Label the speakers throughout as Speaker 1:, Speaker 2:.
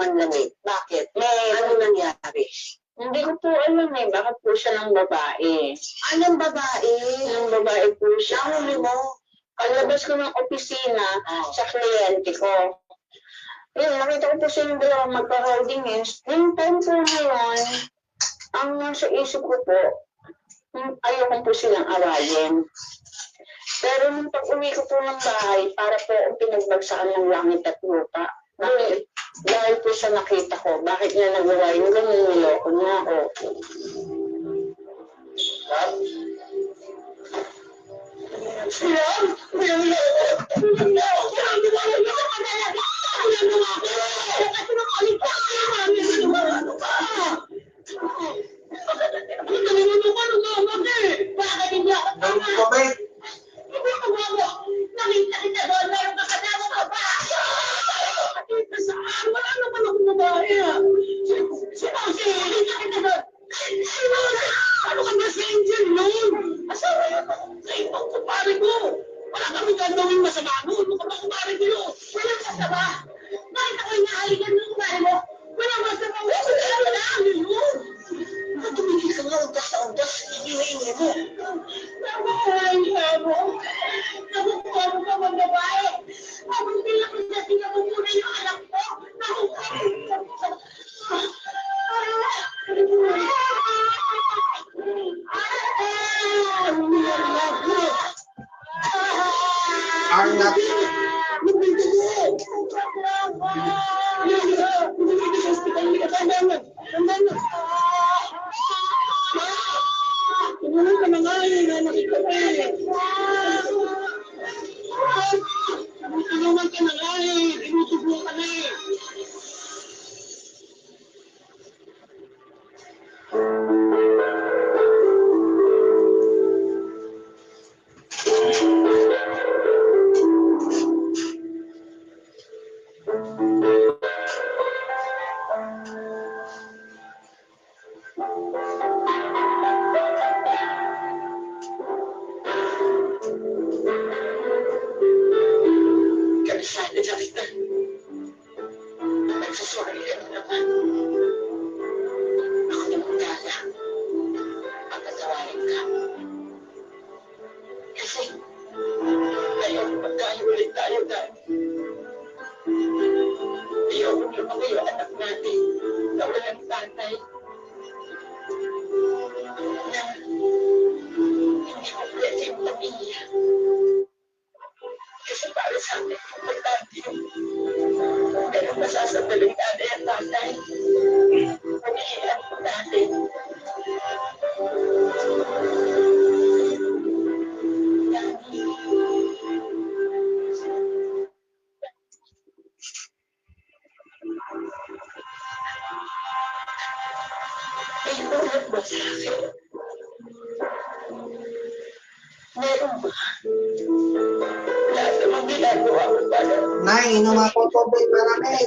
Speaker 1: manlamig. Bakit? Ano nangyari?
Speaker 2: Hindi ko po alam eh, bakit po siya ng babae.
Speaker 1: Anong babae?
Speaker 2: Ng babae po siya.
Speaker 1: Nahuli mo?
Speaker 2: Paglabas ko ng opisina sa kliyente ko. Yun, nakita ko po silang dalawang magka-holding hands. Yung time po ngayon, ang nasa isip ko po, ayoko po silang awayin. Pero nung pag-uwi ko po ng bahay, para po ang pinagbagsakan ng langit at lupa. Dahil po sa nakita ko, bakit niya nagawa yung ganun, niloko niya ako.
Speaker 3: Nay, inom ako tubig malamig.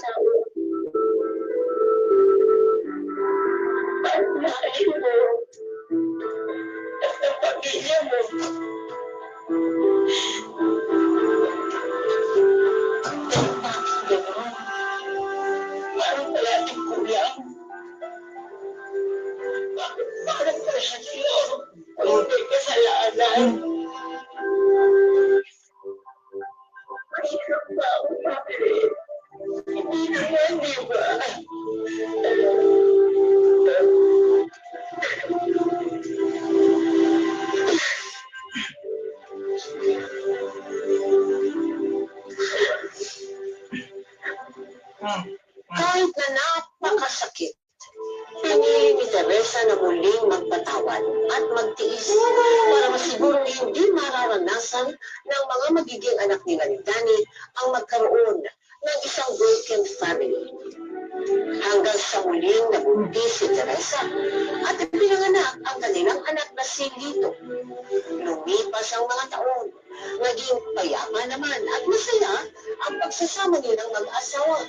Speaker 1: Kahit na napakasakit, pinili ni Teresa na muling magpatawad at magtiis para masigurong hindi mararanasan ng mga magiging anak nila ni Danny ang magkaroon ng isang broken family. Hanggang sa muling nabuntis si Teresa at pinanganak ang kanilang anak na si Lito. Lumipas ang mga taon, naging payapa naman at masaya ang pagsasama nilang mag-asawa.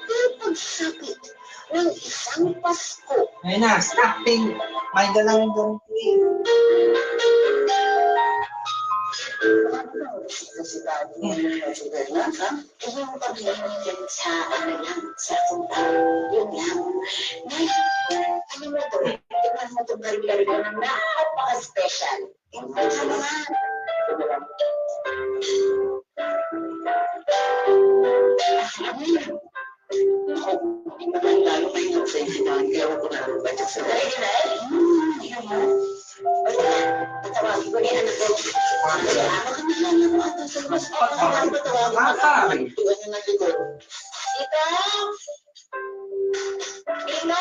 Speaker 1: Pero pagsapit ng isang Pasko,
Speaker 3: Ayun na, acting. May dalang ganti.
Speaker 1: Gusto si Daddy ngayon na Juberna, ha? Yung pag-iinigyan sa ano lang, sa punta. Yun lang. Nay, ano mo to? Tingnan mo itong gari-gari ko ng napaka-special. Yung punta mo nga. Ano yun? Ako, hindi naman lalo kayo sa isipan. Kaya ako na rin ba sa dahil na eh? Yun mo. Patawagin ko ni anak ko. Ako na lang naman ito sa labas. Patawagin ko. Tuwan niyo na likod. Tito! Tito!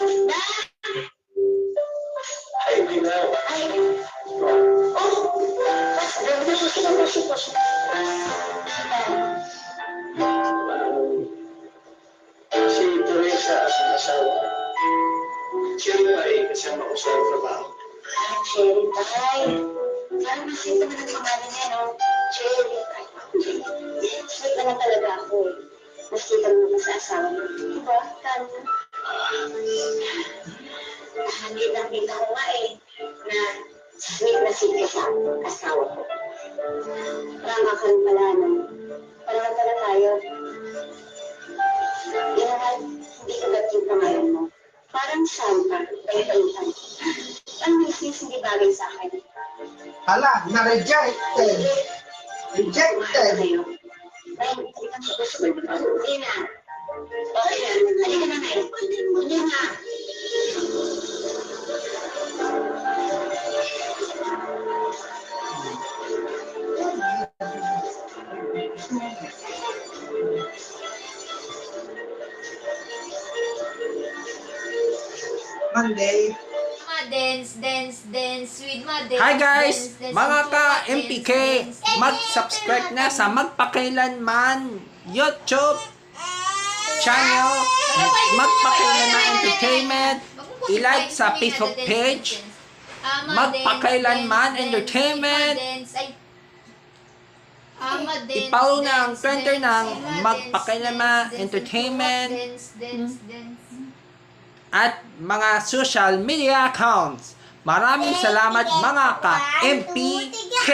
Speaker 1: Na! Ay, Tito! Ay! Oh! Si Teresa at ang asawa. Siya ay kasama ko sa trabaho. Cherry Pie. Parang nakita mo na yung pangalan niya, no? Cherry Pie. Sweet naman talaga ako eh. Mas kita mo naman sa asawa mo. Diba? Kano? Hindi nakita ko nga eh, na sweet na sweet sa asawa ko. Parang akal pala na. Parang pala tayo. Inahan, hindi ko ba't yung pangalan mo? Parang Santa, tayo-tayuhan. Ang misis hindi bagay sa akin.
Speaker 3: Hala, na-rejected. Rejected.
Speaker 1: Ay, halika sa gusto mo. Hindi na. Okay na. Halika na, Nay. Hindi na.
Speaker 3: Monday.
Speaker 4: Dance with my dance.
Speaker 5: Hi guys!
Speaker 4: Dance,
Speaker 5: Mga
Speaker 4: dance,
Speaker 5: ka-MPK,
Speaker 4: dance.
Speaker 5: mag-subscribe na sa Magpakailanman YouTube channel, Magpakailanman Entertainment, i-like sa Facebook page, Magpakailanman Entertainment, i-follow na ang Twitter ng Magpakailanman Entertainment, at mga social media accounts. Maraming salamat mga ka-MPK!